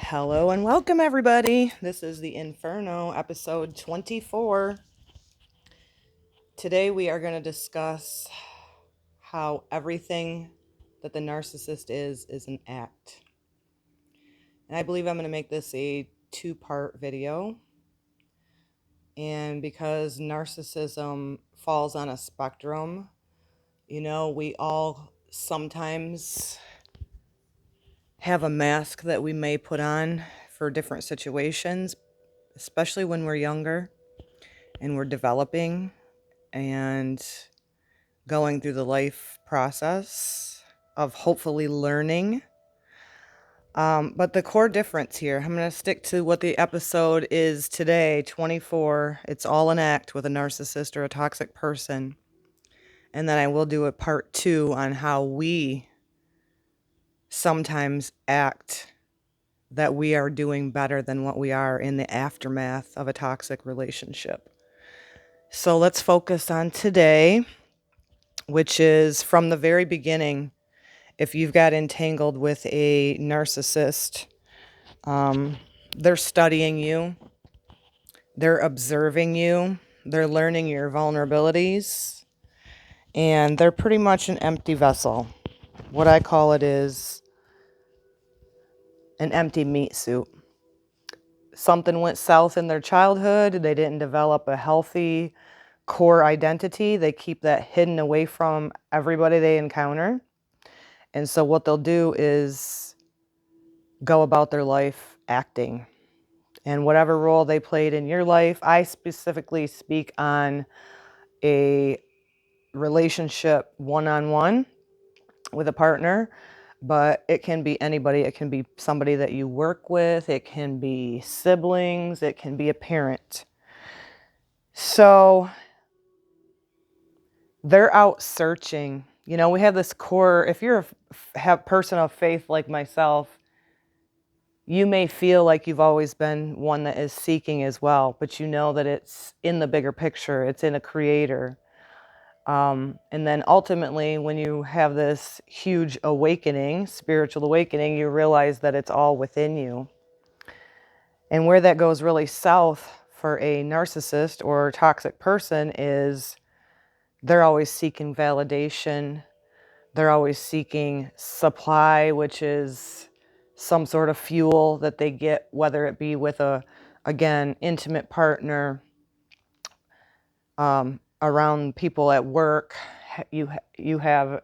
Hello and welcome, everybody. This is the Inferno, episode 24. Today we are going to discuss how everything that the narcissist is an act. And I believe I'm going to make this a two-part video. And because narcissism falls on a spectrum, we all sometimes have a mask that we may put on for different situations, especially when we're younger and we're developing and going through the life process of hopefully learning. But the core difference here, I'm going to stick to what the episode is today, 24. It's all an act with a narcissist or a toxic person. And then I will do a part 2 on how we sometimes act that we are doing better than what we are in the aftermath of a toxic relationship. So let's focus on today, which is from the very beginning. If you've got entangled with a narcissist, they're studying you, they're observing you, they're learning your vulnerabilities, and they're pretty much an empty vessel. What I call it is an empty meat suit. Something went south in their childhood. They didn't develop a healthy core identity. They keep that hidden away from everybody they encounter. And so what they'll do is go about their life acting. And whatever role they played in your life, I specifically speak on a relationship one-on-one with a partner, but it can be anybody. It can be somebody that you work with. It can be siblings. It can be a parent. So they're out searching. We have this core, if you're a person of faith like myself, you may feel like you've always been one that is seeking as well, but you know that it's in the bigger picture. It's in a creator. And then ultimately, when you have this huge awakening, spiritual awakening, you realize that it's all within you. And where that goes really south for a narcissist or toxic person is they're always seeking validation. They're always seeking supply, which is some sort of fuel that they get, whether it be with again, intimate partner, around people at work. You have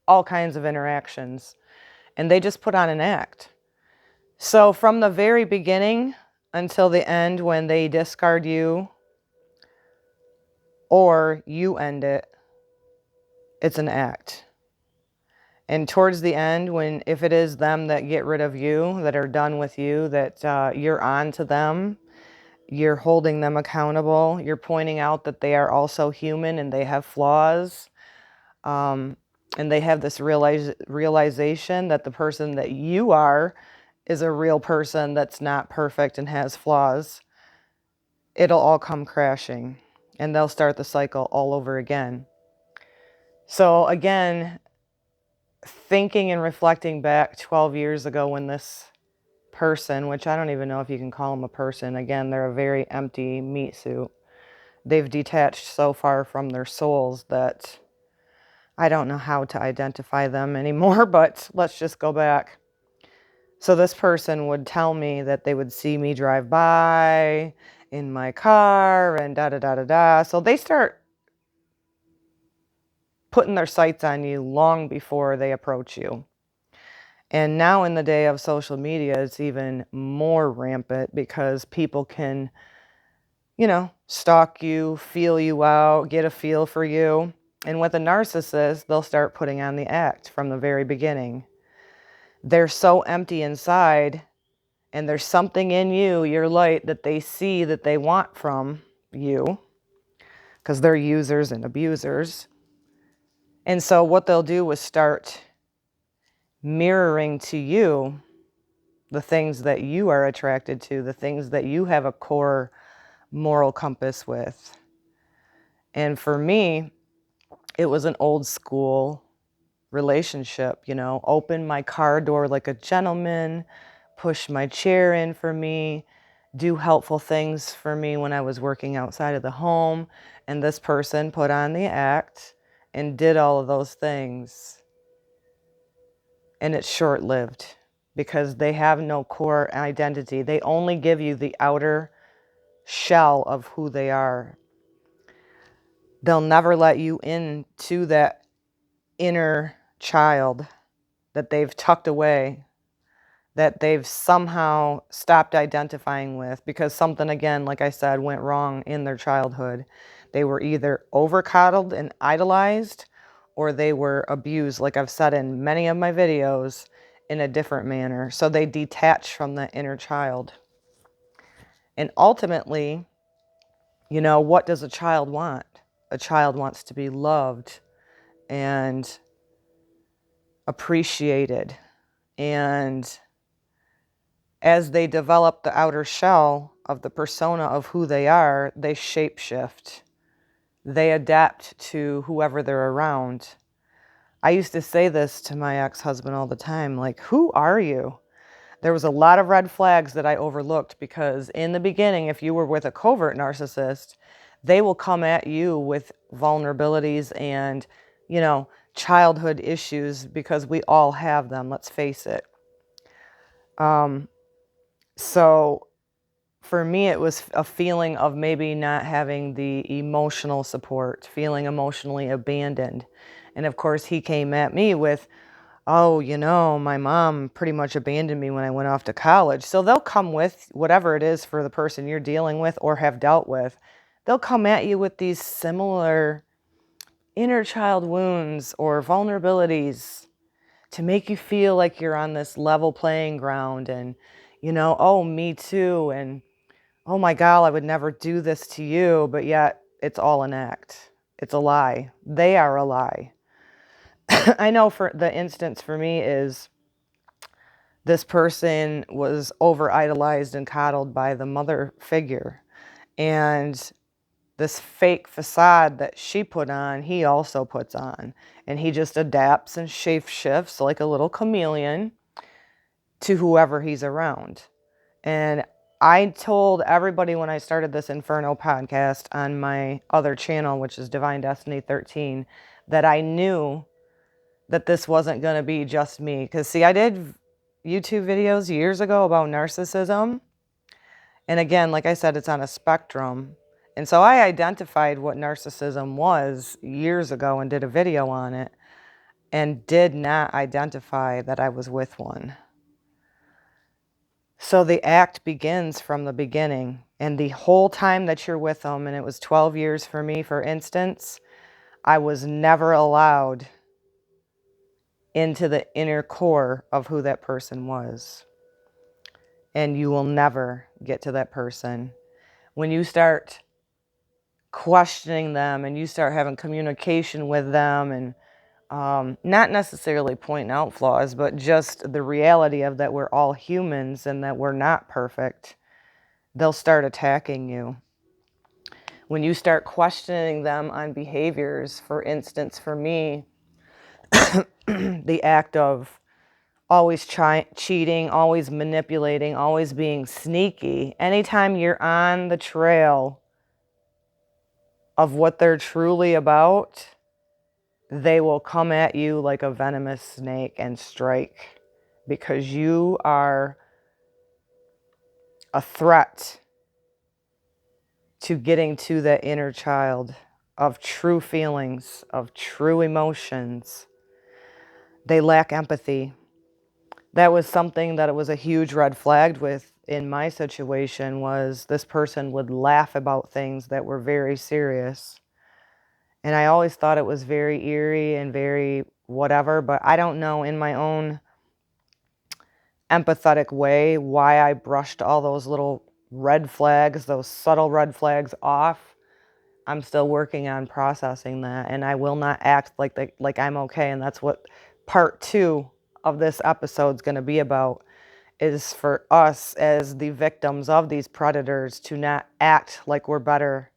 all kinds of interactions, and they just put on an act. So from the very beginning until the end, when they discard you or you end it, it's an act. And towards the end, if it is them that get rid of you, that are done with you, that you're on to them, you're holding them accountable, you're pointing out that they are also human and they have flaws, and they have this realization that the person that you are is a real person that's not perfect and has flaws, it'll all come crashing, and they'll start the cycle all over again. So again, thinking and reflecting back 12 years ago when this person, which I don't even know if you can call them a person, again, they're a very empty meat suit. They've detached so far from their souls that I don't know how to identify them anymore, but let's just go back. So this person would tell me that they would see me drive by in my car and da-da-da-da-da. So they start putting their sights on you long before they approach you. And now in the day of social media, it's even more rampant because people can, stalk you, feel you out, get a feel for you. And with a narcissist, they'll start putting on the act from the very beginning. They're so empty inside, and there's something in you, your light, that they see that they want from you because they're users and abusers. And so what they'll do is start mirroring to you the things that you are attracted to, the things that you have a core moral compass with. And for me, it was an old school relationship, open my car door like a gentleman, push my chair in for me, do helpful things for me when I was working outside of the home. And this person put on the act and did all of those things. And it's short-lived because they have no core identity. They only give you the outer shell of who they are. They'll never let you into that inner child that they've tucked away, that they've somehow stopped identifying with because something, again, like I said, went wrong in their childhood. They were either over-coddled and idolized, or they were abused, like I've said in many of my videos, in a different manner. So they detach from the inner child. And ultimately, you know, what does a child want? A child wants to be loved and appreciated. And as they develop the outer shell of the persona of who they are, they shapeshift. They adapt to whoever they're around. I used to say this to my ex-husband all the time, like, who are you? There was a lot of red flags that I overlooked because in the beginning, if you were with a covert narcissist, they will come at you with vulnerabilities and, you know, childhood issues because we all have them, let's face it. So for me, it was a feeling of maybe not having the emotional support, feeling emotionally abandoned. And of course, he came at me with, oh, you know, my mom pretty much abandoned me when I went off to college. So they'll come with whatever it is for the person you're dealing with or have dealt with. They'll come at you with these similar inner child wounds or vulnerabilities to make you feel like you're on this level playing ground and, you know, oh, me too. And, oh my God, I would never do this to you. But yet it's all an act. It's a lie. They are a lie. I know for the instance for me is this person was over idolized and coddled by the mother figure. And this fake facade that she put on, he also puts on. And he just adapts and shape shifts like a little chameleon to whoever he's around. And I told everybody when I started this Inferno podcast on my other channel, which is Divine Destiny 13, that I knew that this wasn't going to be just me. Because, see, I did YouTube videos years ago about narcissism. And again, like I said, it's on a spectrum. And so I identified what narcissism was years ago and did a video on it and did not identify that I was with one. So the act begins from the beginning. And the whole time that you're with them, and it was 12 years for me, for instance, I was never allowed into the inner core of who that person was. And you will never get to that person. When you start questioning them and you start having communication with them and not necessarily pointing out flaws, but just the reality of that we're all humans and that we're not perfect, they'll start attacking you. When you start questioning them on behaviors, for instance, for me, the act of always cheating, always manipulating, always being sneaky, anytime you're on the trail of what they're truly about, they will come at you like a venomous snake and strike because you are a threat to getting to that inner child of true feelings, of true emotions. They lack empathy. That was something that it was a huge red flag with in my situation, was this person would laugh about things that were very serious. And I always thought it was very eerie and very whatever, but I don't know in my own empathetic way why I brushed all those little red flags, those subtle red flags off. I'm still working on processing that, and I will not act like I'm okay. And that's what part 2 of this episode is going to be about, is for us as the victims of these predators to not act like we're better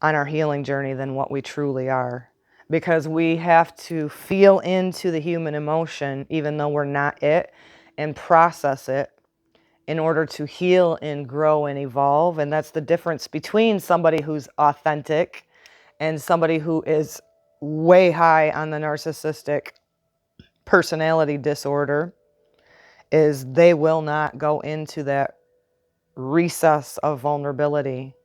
on our healing journey than what we truly are. Because we have to feel into the human emotion, even though we're not it, and process it in order to heal and grow and evolve. And that's the difference between somebody who's authentic and somebody who is way high on the narcissistic personality disorder, is they will not go into that recess of vulnerability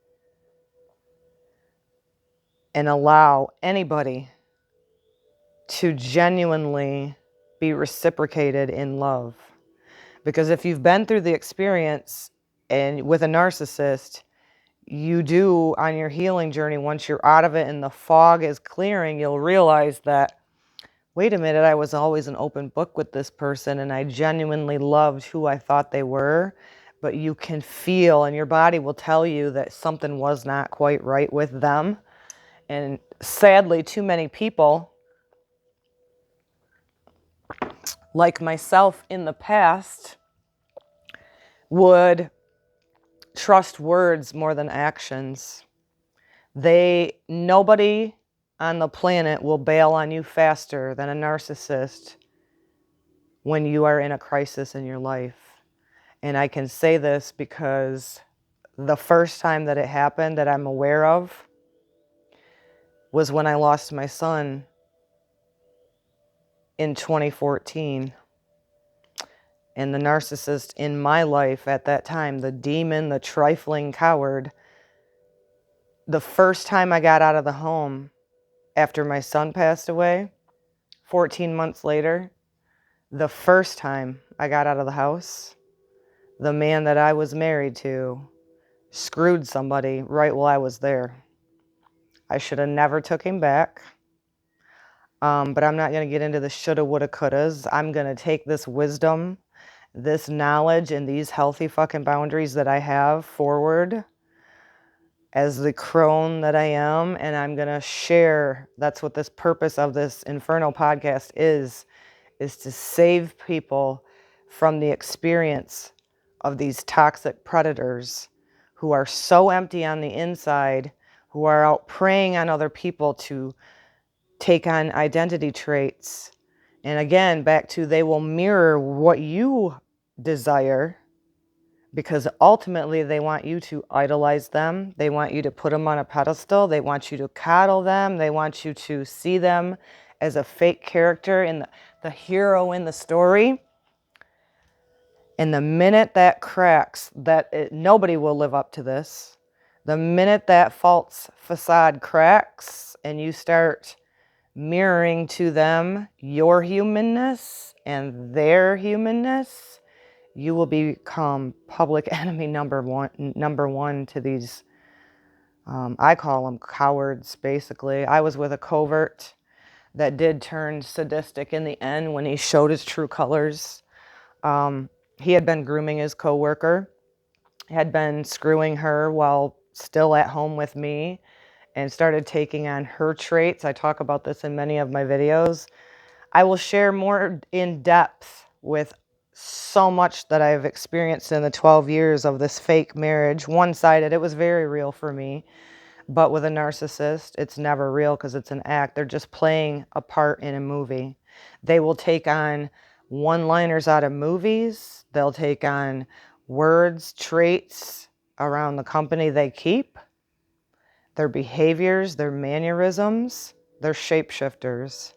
and allow anybody to genuinely be reciprocated in love. Because if you've been through the experience and with a narcissist, you do, on your healing journey, once you're out of it and the fog is clearing, you'll realize that, wait a minute, I was always an open book with this person and I genuinely loved who I thought they were. But you can feel, and your body will tell you that something was not quite right with them. And sadly, too many people, like myself in the past, would trust words more than actions. Nobody on the planet will bail on you faster than a narcissist when you are in a crisis in your life. And I can say this because the first time that it happened that I'm aware of was when I lost my son in 2014. And the narcissist in my life at that time, the demon, the trifling coward, the first time I got out of the home after my son passed away, 14 months later, the first time I got out of the house, the man that I was married to screwed somebody right while I was there. I should have never took him back. But I'm not going to get into the shoulda, woulda, couldas. I'm going to take this wisdom, this knowledge, and these healthy fucking boundaries that I have forward as the crone that I am, and I'm going to share. That's what this purpose of this Inferno podcast is to save people from the experience of these toxic predators who are so empty on the inside, who are out preying on other people to take on identity traits. And again, back to, they will mirror what you desire, because ultimately they want you to idolize them. They want you to put them on a pedestal. They want you to coddle them. They want you to see them as a fake character and the hero in the story. And the minute that cracks, nobody will live up to this. The minute that false facade cracks and you start mirroring to them your humanness and their humanness, you will become public enemy number one to these, I call them cowards, basically. I was with a covert that did turn sadistic in the end when he showed his true colors. He had been grooming his coworker, had been screwing her while still at home with me, and started taking on her traits. I talk about this in many of my videos. I will share more in depth with so much that I've experienced in the 12 years of this fake marriage. One-sided, it was very real for me. But with a narcissist, it's never real because it's an act. They're just playing a part in a movie. They will take on one-liners out of movies. They'll take on words, traits around the company they keep, their behaviors, their mannerisms, their shapeshifters.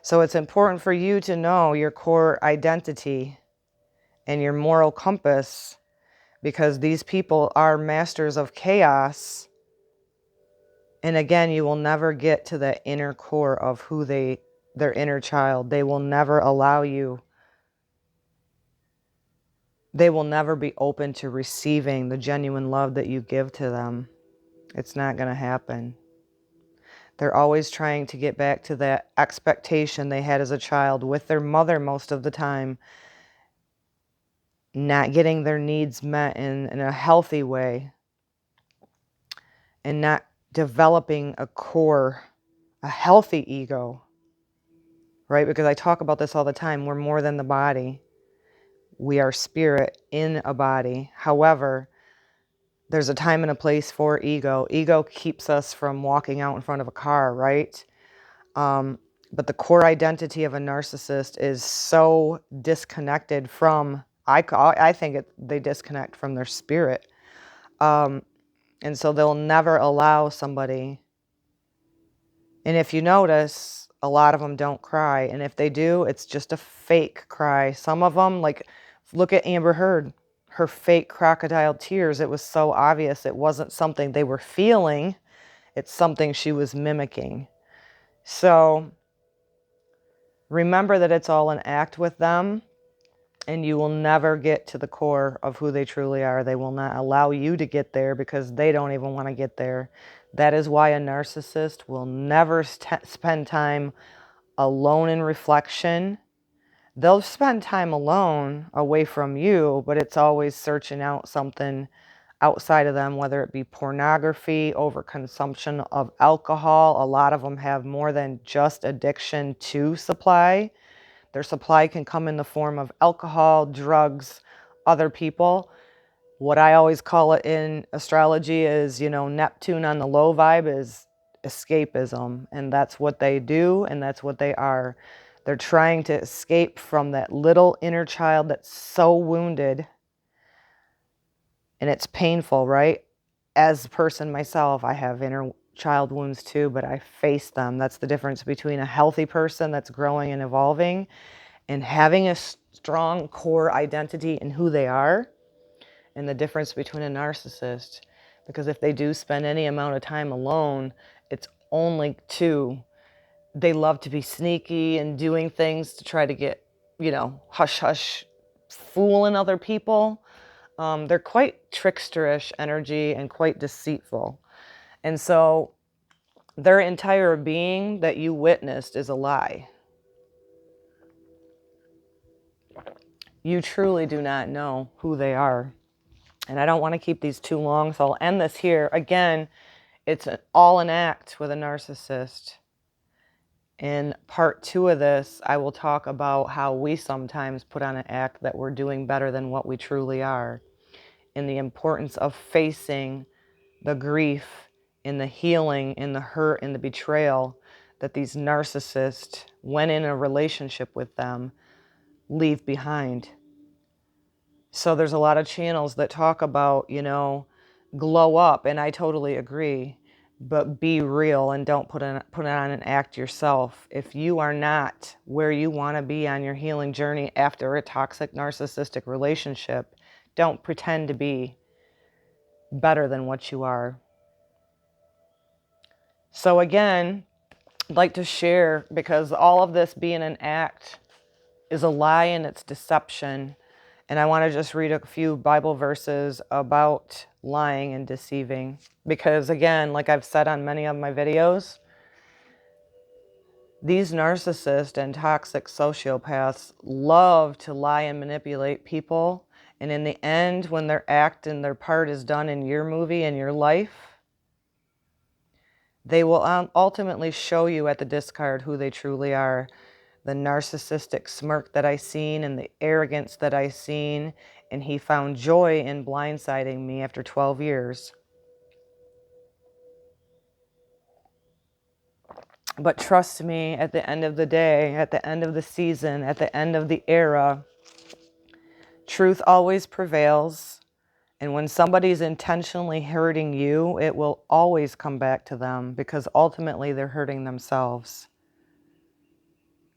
So it's important for you to know your core identity and your moral compass, because these people are masters of chaos. And again, you will never get to the inner core of who their inner child. They will never allow you. They will never be open to receiving the genuine love that you give to them. It's not going to happen. They're always trying to get back to that expectation they had as a child with their mother most of the time, not getting their needs met in a healthy way, and not developing a core, a healthy ego, right? Because I talk about this all the time. We're more than the body. We are spirit in a body. However, there's a time and a place for ego. Ego keeps us from walking out in front of a car, right? But the core identity of a narcissist is so disconnected from, I think they disconnect from their spirit. And so they'll never allow somebody. And if you notice, a lot of them don't cry. And if they do, it's just a fake cry. Some of them, like, look at Amber Heard, her fake crocodile tears. It was so obvious it wasn't something they were feeling. It's something she was mimicking. So remember that it's all an act with them, and you will never get to the core of who they truly are. They will not allow you to get there because they don't even want to get there. That is why a narcissist will never spend time alone in reflection. They'll spend time alone away from you, but it's always searching out something outside of them, whether it be pornography, overconsumption of alcohol. A lot of them have more than just addiction to supply. Their supply can come in the form of alcohol, drugs, other people. What I always call it in astrology is, Neptune on the low vibe is escapism. And that's what they do, and that's what they are. They're trying to escape from that little inner child that's so wounded. And it's painful, right? As a person myself, I have inner child wounds too, but I face them. That's the difference between a healthy person that's growing and evolving and having a strong core identity in who they are, and the difference between a narcissist. Because if they do spend any amount of time alone, it's only they love to be sneaky and doing things to try to get, hush hush, fooling other people. They're quite tricksterish energy and quite deceitful. And so their entire being that you witnessed is a lie. You truly do not know who they are. And I don't want to keep these too long, so I'll end this here. Again, it's all an act with a narcissist. In part 2 of this, I will talk about how we sometimes put on an act that we're doing better than what we truly are, and the importance of facing the grief, in the healing, in the hurt, in the betrayal that these narcissists, when in a relationship with them, leave behind. So there's a lot of channels that talk about, glow up, and I totally agree, but be real and don't put on an act yourself. If you are not where you want to be on your healing journey after a toxic narcissistic relationship, don't pretend to be better than what you are. So again, I'd like to share, because all of this being an act is a lie and it's deception. And I want to just read a few Bible verses about lying and deceiving. Because again, like I've said on many of my videos, these narcissists and toxic sociopaths love to lie and manipulate people. And in the end, when their act and their part is done in your movie, in your life, they will ultimately show you at the discard who they truly are. The narcissistic smirk that I seen and the arrogance that I seen, and he found joy in blindsiding me after 12 years. But trust me, at the end of the day, at the end of the season, at the end of the era, truth always prevails. And when somebody's intentionally hurting you, it will always come back to them, because ultimately they're hurting themselves.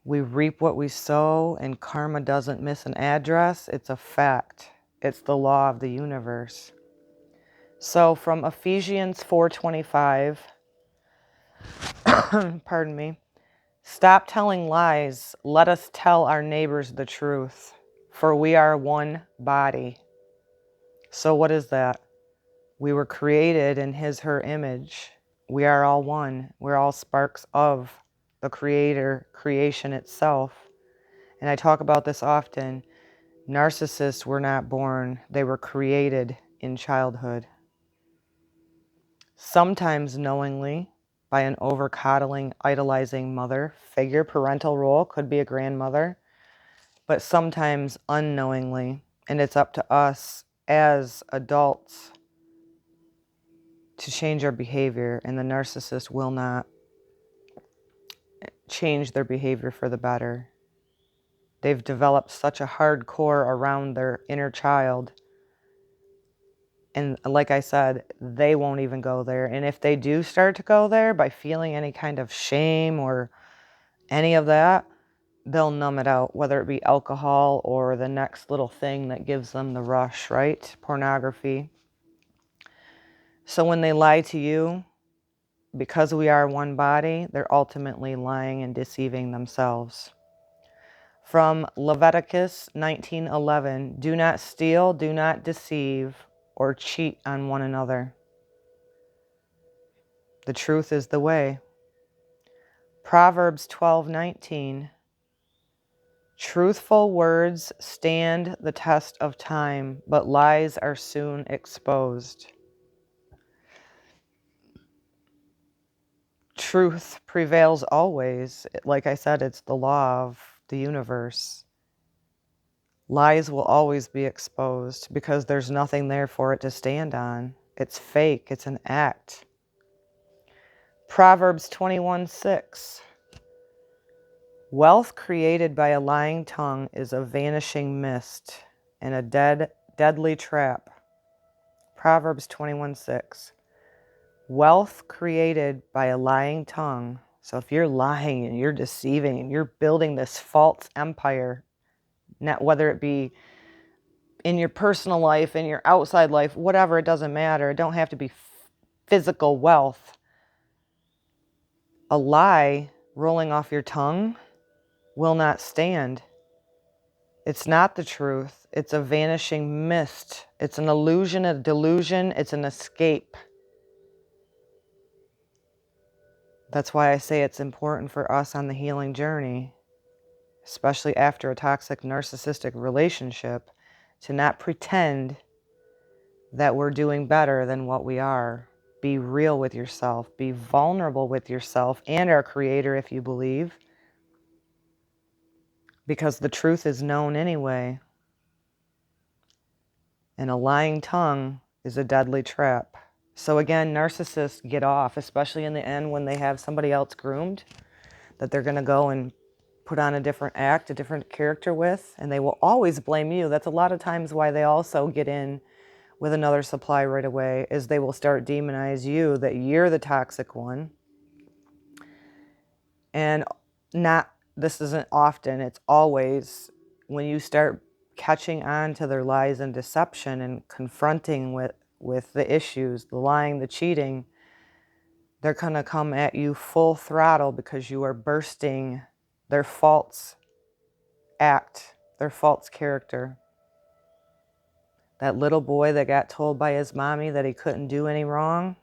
We reap what we sow, and karma doesn't miss an address. It's a fact. It's the law of the universe. So from Ephesians 4:25, pardon me, stop telling lies. Let us tell our neighbors the truth, for we are one body. So what is that? We were created in his, her image. We are all one. We're all sparks of the creator, creation itself. And I talk about this often. Narcissists were not born. They were created in childhood. Sometimes knowingly, by an over-coddling, idolizing mother figure. Parental role could be a grandmother. But sometimes unknowingly. And it's up to us as adults to change our behavior, and the narcissist will not change their behavior for the better. They've developed such a hard core around their inner child. And like I said, they won't even go there. And if they do start to go there by feeling any kind of shame or any of that, they'll numb it out, whether it be alcohol or the next little thing that gives them the rush, right? Pornography. So when they lie to you, because we are one body, they're ultimately lying and deceiving themselves. From Leviticus 19:11, do not steal, do not deceive, or cheat on one another. The truth is the way. Proverbs 12:19, truthful words stand the test of time, but lies are soon exposed. Truth prevails always. Like I said, it's the law of the universe. Lies will always be exposed because there's nothing there for it to stand on. It's fake. It's an act. Proverbs 21:6. Wealth created by a lying tongue is a vanishing mist and a deadly trap. Proverbs 21:6. Wealth created by a lying tongue. So if you're lying and you're deceiving and you're building this false empire, whether it be in your personal life, in your outside life, whatever, it doesn't matter. It don't have to be physical wealth. A lie rolling off your tongue will not stand. It's not the truth. It's a vanishing mist. It's an illusion, a delusion. It's an escape. That's why I say it's important for us on the healing journey, especially after a toxic narcissistic relationship, to not pretend that we're doing better than what we are. Be real with yourself. Be vulnerable with yourself and our Creator if you believe, because the truth is known anyway. And a lying tongue is a deadly trap. So again, narcissists get off, especially in the end when they have somebody else groomed, that they're going to go and put on a different act, a different character with, and they will always blame you. That's a lot of times why they also get in with another supply right away, is they will start demonize you, that you're the toxic one. And this isn't often, it's always when you start catching on to their lies and deception and confronting with the issues, the lying, the cheating, they're going to come at you full throttle because you are bursting their false act, their false character. That little boy that got told by his mommy that he couldn't do any wrong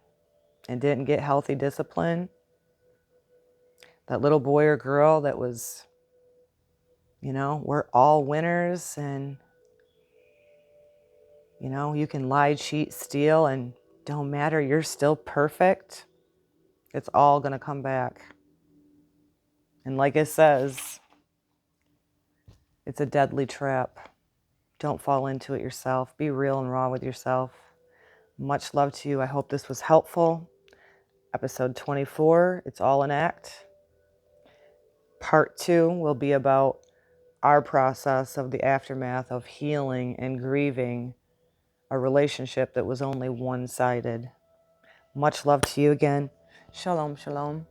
and didn't get healthy discipline. That little boy or girl that was, we're all winners and, you can lie, cheat, steal, and don't matter. You're still perfect. It's all going to come back. And like it says, it's a deadly trap. Don't fall into it yourself. Be real and raw with yourself. Much love to you. I hope this was helpful. Episode 24, it's all an act. Part 2 will be about our process of the aftermath of healing and grieving a relationship that was only one-sided. Much love to you again. Shalom, shalom.